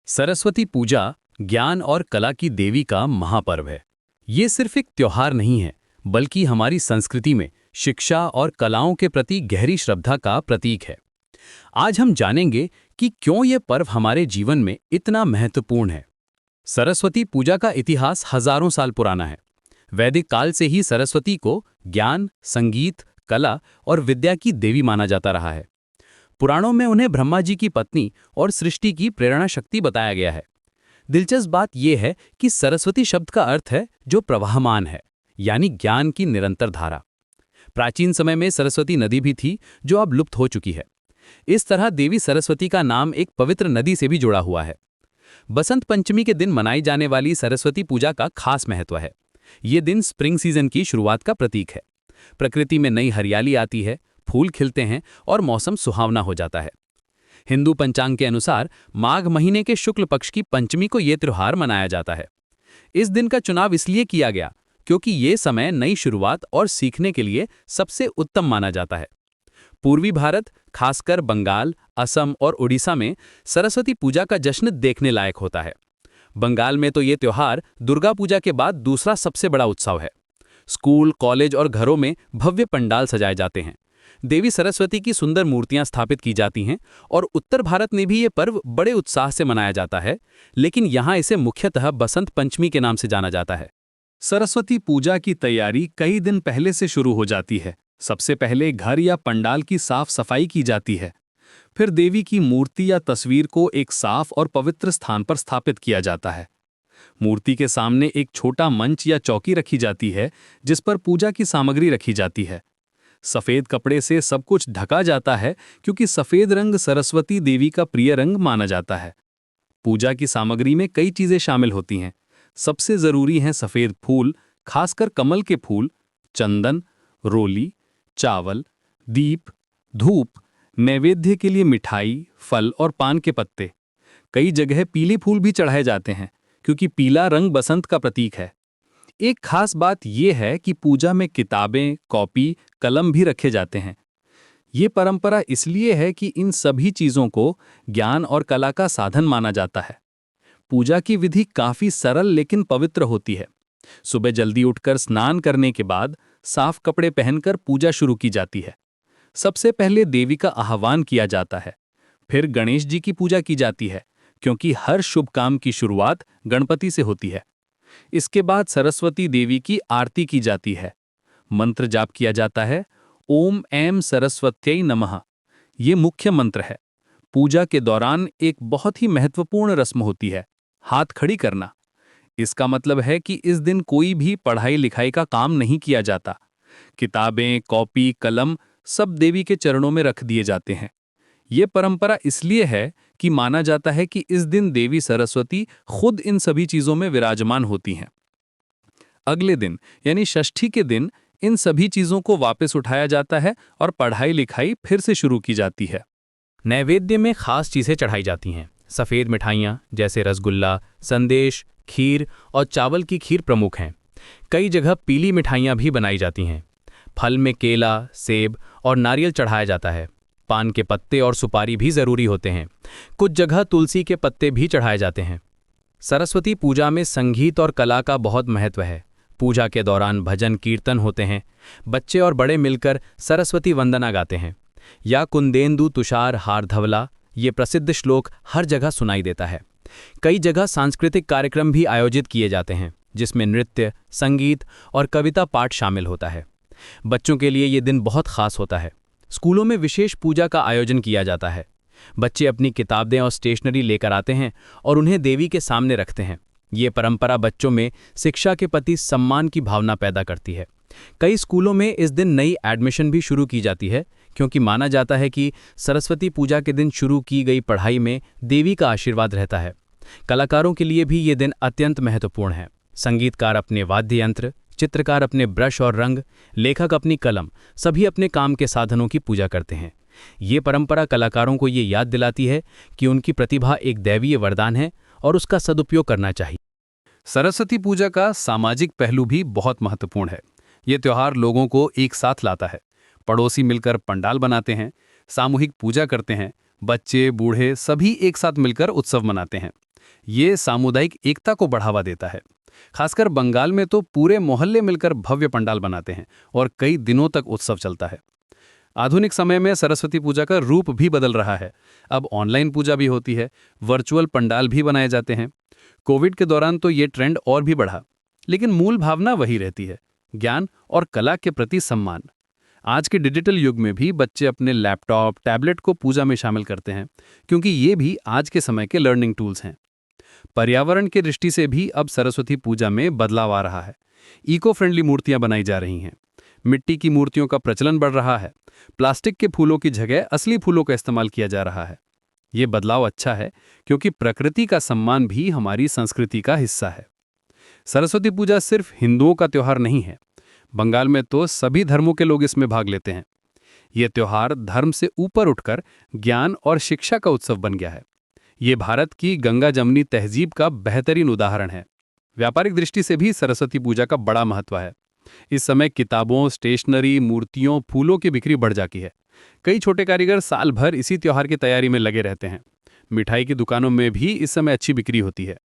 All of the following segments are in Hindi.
सरस्वती पूजा ज्ञान और कला की देवी का महापर्व है। ये सिर्फ एक त्योहार नहीं है, बल्कि हमारी संस्कृति में शिक्षा और कलाओं के प्रति गहरी श्रद्धा का प्रतीक है। आज हम जानेंगे कि क्यों ये पर्व हमारे जीवन में इतना महत्वपूर्ण है। सरस्वती पूजा का इतिहास हजारों साल पुराना है। वैदिक काल से ही सरस्वती को ज्ञान, संगीत, कला और विद्या की देवी माना जाता रहा है। पुराणों में उन्हें ब्रह्मा जी की पत्नी और सृष्टि की प्रेरणा शक्ति बताया गया है। दिलचस्प बात यह है कि सरस्वती शब्द का अर्थ है जो प्रवाहमान है, यानी ज्ञान की निरंतर धारा। प्राचीन समय में सरस्वती नदी भी थी, जो अब लुप्त हो चुकी है। इस तरह देवी सरस्वती का नाम एक पवित्र नदी से भी जुड़ा हुआ है। बसंत पंचमी के दिन मनाई जाने वाली सरस्वती पूजा का खास महत्व है। ये दिन स्प्रिंग सीजन की शुरुआत का प्रतीक है। प्रकृति में नई हरियाली आती है, फूल खिलते हैं और मौसम सुहावना हो जाता है। हिंदू पंचांग के अनुसार माघ महीने के शुक्ल पक्ष की पंचमी को यह त्योहार मनाया जाता है। इस दिन का चुनाव इसलिए किया गया क्योंकि ये समय नई शुरुआत और सीखने के लिए सबसे उत्तम माना जाता है। पूर्वी भारत, खासकर बंगाल, असम और उड़ीसा में सरस्वती पूजा का जश्न देखने लायक होता है। बंगाल में तो ये त्योहार दुर्गा पूजा के बाद दूसरा सबसे बड़ा उत्सव है। स्कूल, कॉलेज और घरों में भव्य पंडाल सजाए जाते हैं। देवी सरस्वती की सुंदर मूर्तियां स्थापित की जाती हैं और उत्तर भारत में भी ये पर्व बड़े उत्साह से मनाया जाता है, लेकिन यहाँ इसे मुख्यतः बसंत पंचमी के नाम से जाना जाता है। सरस्वती पूजा की तैयारी कई दिन पहले से शुरू हो जाती है। सबसे पहले घर या पंडाल की साफ सफाई की जाती है। फिर देवी की मूर्ति या तस्वीर को एक साफ और पवित्र स्थान पर स्थापित किया जाता है। मूर्ति के सामने एक छोटा मंच या चौकी रखी जाती है, जिस पर पूजा की सामग्री रखी जाती है। सफेद कपड़े से सब कुछ ढका जाता है, क्योंकि सफेद रंग सरस्वती देवी का प्रिय रंग माना जाता है। पूजा की सामग्री में कई चीजें शामिल होती हैं। सबसे जरूरी हैं सफेद फूल, खासकर कमल के फूल, चंदन, रोली, चावल, दीप, धूप, नैवेद्य के लिए मिठाई, फल और पान के पत्ते। कई जगह पीले फूल भी चढ़ाए जाते हैं, क्योंकि पीला रंग बसंत का प्रतीक है। एक खास बात यह है कि पूजा में किताबें, कॉपी, कलम भी रखे जाते हैं। ये परंपरा इसलिए है कि इन सभी चीजों को ज्ञान और कला का साधन माना जाता है। पूजा की विधि काफी सरल लेकिन पवित्र होती है। सुबह जल्दी उठकर स्नान करने के बाद साफ कपड़े पहनकर पूजा शुरू की जाती है। सबसे पहले देवी का आह्वान किया जाता है। फिर गणेश जी की पूजा की जाती है, क्योंकि हर शुभ काम की शुरुआत गणपति से होती है। इसके बाद सरस्वती देवी की आरती की जाती है। मंत्र जाप किया जाता है। ओम ऐं सरस्वत्यै नमः ये मुख्य मंत्र है। पूजा के दौरान एक बहुत ही महत्वपूर्ण रस्म होती है, हाथ खड़ी करना। इसका मतलब है कि इस दिन कोई भी पढ़ाई लिखाई का काम नहीं किया जाता। किताबें, कॉपी, कलम सब देवी के चरणों में रख दिए जाते हैं। ये परंपरा इसलिए है कि माना जाता है कि इस दिन देवी सरस्वती खुद इन सभी चीजों में विराजमान होती हैं। अगले दिन यानी षष्ठी के दिन इन सभी चीजों को वापस उठाया जाता है और पढ़ाई लिखाई फिर से शुरू की जाती है। नैवेद्य में खास चीजें चढ़ाई जाती हैं। सफेद मिठाइयाँ जैसे रसगुल्ला, संदेश, खीर और चावल की खीर प्रमुख हैं। कई जगह पीली मिठाइयाँ भी बनाई जाती हैं। फल में केला, सेब और नारियल चढ़ाया जाता है। पान के पत्ते और सुपारी भी जरूरी होते हैं। कुछ जगह तुलसी के पत्ते भी चढ़ाए जाते हैं। सरस्वती पूजा में संगीत और कला का बहुत महत्व है। पूजा के दौरान भजन कीर्तन होते हैं। बच्चे और बड़े मिलकर सरस्वती वंदना गाते हैं। या कुंदेंदु तुषार हारधवला ये प्रसिद्ध श्लोक हर जगह सुनाई देता है। कई जगह सांस्कृतिक कार्यक्रम भी आयोजित किए जाते हैं, जिसमें नृत्य, संगीत और कविता पाठ शामिल होता है। बच्चों के लिए ये दिन बहुत खास होता है। स्कूलों में विशेष पूजा का आयोजन किया जाता है। बच्चे अपनी किताबें और स्टेशनरी लेकर आते हैं और उन्हें देवी के सामने रखते हैं। ये परंपरा बच्चों में शिक्षा के प्रति सम्मान की भावना पैदा करती है। कई स्कूलों में इस दिन नई एडमिशन भी शुरू की जाती है, क्योंकि माना जाता है कि सरस्वती पूजा के दिन शुरू की गई पढ़ाई में देवी का आशीर्वाद रहता है। कलाकारों के लिए भी ये दिन अत्यंत महत्वपूर्ण है। संगीतकार अपने वाद्य यंत्र, चित्रकार अपने ब्रश और रंग, लेखक अपनी कलम, सभी अपने काम के साधनों की पूजा करते हैं। ये परंपरा कलाकारों को ये याद दिलाती है कि उनकी प्रतिभा एक दैवीय वरदान है और उसका सदुपयोग करना चाहिए। सरस्वती पूजा का सामाजिक पहलू भी बहुत महत्वपूर्ण है। ये त्योहार लोगों को एक साथ लाता है। पड़ोसी मिलकर पंडाल बनाते हैं, सामूहिक पूजा करते हैं। बच्चे, बूढ़े सभी एक साथ मिलकर उत्सव मनाते हैं। ये सामुदायिक एकता को बढ़ावा देता है। खासकर बंगाल में तो पूरे मोहल्ले मिलकर भव्य पंडाल बनाते हैं और कई दिनों तक उत्सव चलता है। आधुनिक समय में सरस्वती पूजा का रूप भी बदल रहा है। अब ऑनलाइन पूजा भी होती है, वर्चुअल पंडाल भी बनाए जाते हैं। कोविड के दौरान तो ये ट्रेंड और भी बढ़ा, लेकिन मूल भावना वही रहती है, ज्ञान और कला के प्रति सम्मान। आज के डिजिटल युग में भी बच्चे अपने लैपटॉप, टैबलेट को पूजा में शामिल करते हैं, क्योंकि ये भी आज के समय के लर्निंग टूल्स हैं। पर्यावरण की दृष्टि से भी अब सरस्वती पूजा में बदलाव आ रहा है। इको फ्रेंडली मूर्तियां बनाई जा रही हैं, मिट्टी की मूर्तियों का प्रचलन बढ़ रहा है, प्लास्टिक के फूलों की जगह असली फूलों का इस्तेमाल किया जा रहा है। ये बदलाव अच्छा है, क्योंकि प्रकृति का सम्मान भी हमारी संस्कृति का हिस्सा है। सरस्वती पूजा सिर्फ हिंदुओं का त्योहार नहीं है। बंगाल में तो सभी धर्मों के लोग इसमें भाग लेते हैं। ये त्योहार धर्म से ऊपर उठकर ज्ञान और शिक्षा का उत्सव बन गया है। ये भारत की गंगा जमनी तहजीब का बेहतरीन उदाहरण है। व्यापारिक दृष्टि से भी सरस्वती पूजा का बड़ा महत्व है। इस समय किताबों, स्टेशनरी, मूर्तियों, फूलों की बिक्री बढ़ जाती है। कई छोटे कारीगर साल भर इसी त्योहार की तैयारी में लगे रहते हैं। मिठाई की दुकानों में भी इस समय अच्छी बिक्री होती है।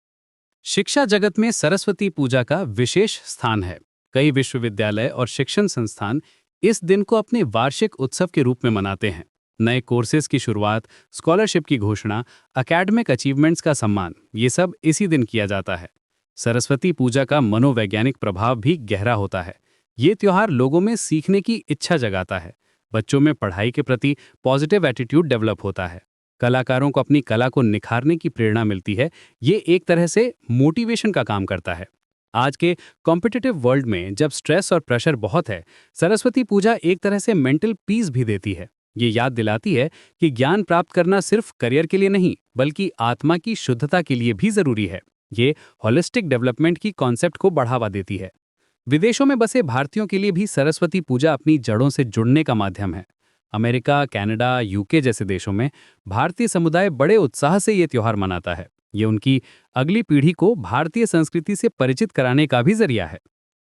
शिक्षा जगत में सरस्वती पूजा का विशेष स्थान है। कई विश्वविद्यालय और शिक्षण संस्थान इस दिन को अपने वार्षिक उत्सव के रूप में मनाते हैं। नए कोर्सेज की शुरुआत, स्कॉलरशिप की घोषणा, एकेडमिक अचीवमेंट्स का सम्मान, ये सब इसी दिन किया जाता है। सरस्वती पूजा का मनोवैज्ञानिक प्रभाव भी गहरा होता है। ये त्योहार लोगों में सीखने की इच्छा जगाता है। बच्चों में पढ़ाई के प्रति पॉजिटिव एटीट्यूड डेवलप होता है। कलाकारों को अपनी कला को निखारने की प्रेरणा मिलती है। ये एक तरह से मोटिवेशन का काम करता है। आज के कॉम्पिटिटिव वर्ल्ड में जब स्ट्रेस और प्रेशर बहुत है, सरस्वती पूजा एक तरह से मेंटल पीस भी देती है। ये याद दिलाती है कि ज्ञान प्राप्त करना सिर्फ करियर के लिए नहीं, बल्कि आत्मा की शुद्धता के लिए भी जरूरी है। ये होलिस्टिक डेवलपमेंट की कॉन्सेप्ट को बढ़ावा देती है। विदेशों में बसे भारतीयों के लिए भी सरस्वती पूजा अपनी जड़ों से जुड़ने का माध्यम है। अमेरिका, कनाडा, यूके जैसे देशों में भारतीय समुदाय बड़े उत्साह से ये त्योहार मनाता है। ये उनकी अगली पीढ़ी को भारतीय संस्कृति से परिचित कराने का भी जरिया है।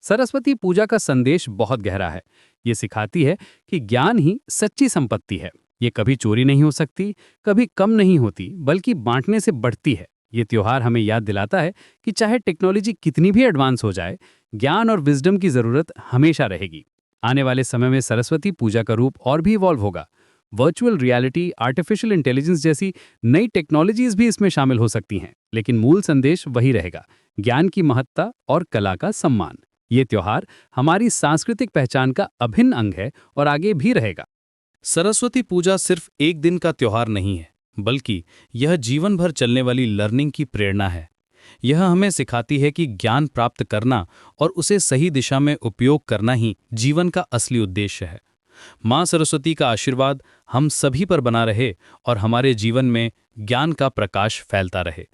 सरस्वती पूजा का संदेश बहुत गहरा है। ये सिखाती है कि ज्ञान ही सच्ची संपत्ति है। ये कभी चोरी नहीं हो सकती, कभी कम नहीं होती, बल्कि बांटने से बढ़ती है। ये त्योहार हमें याद दिलाता है कि चाहे टेक्नोलॉजी कितनी भी एडवांस हो जाए, ज्ञान और विजडम की जरूरत हमेशा रहेगी। आने वाले समय में सरस्वती पूजा का रूप और भी इवॉल्व होगा। वर्चुअल रियलिटी, आर्टिफिशियल इंटेलिजेंस जैसी नई टेक्नोलॉजीज भी इसमें शामिल हो सकती हैं, लेकिन मूल संदेश वही रहेगा, ज्ञान की महत्ता और कला का सम्मान। ये त्योहार हमारी सांस्कृतिक पहचान का अभिन्न अंग है और आगे भी रहेगा। सरस्वती पूजा सिर्फ एक दिन का त्योहार नहीं है, बल्कि यह जीवन भर चलने वाली लर्निंग की प्रेरणा है। यह हमें सिखाती है कि ज्ञान प्राप्त करना और उसे सही दिशा में उपयोग करना ही जीवन का असली उद्देश्य है। माँ सरस्वती का आशीर्वाद हम सभी पर बना रहे और हमारे जीवन में ज्ञान का प्रकाश फैलता रहे।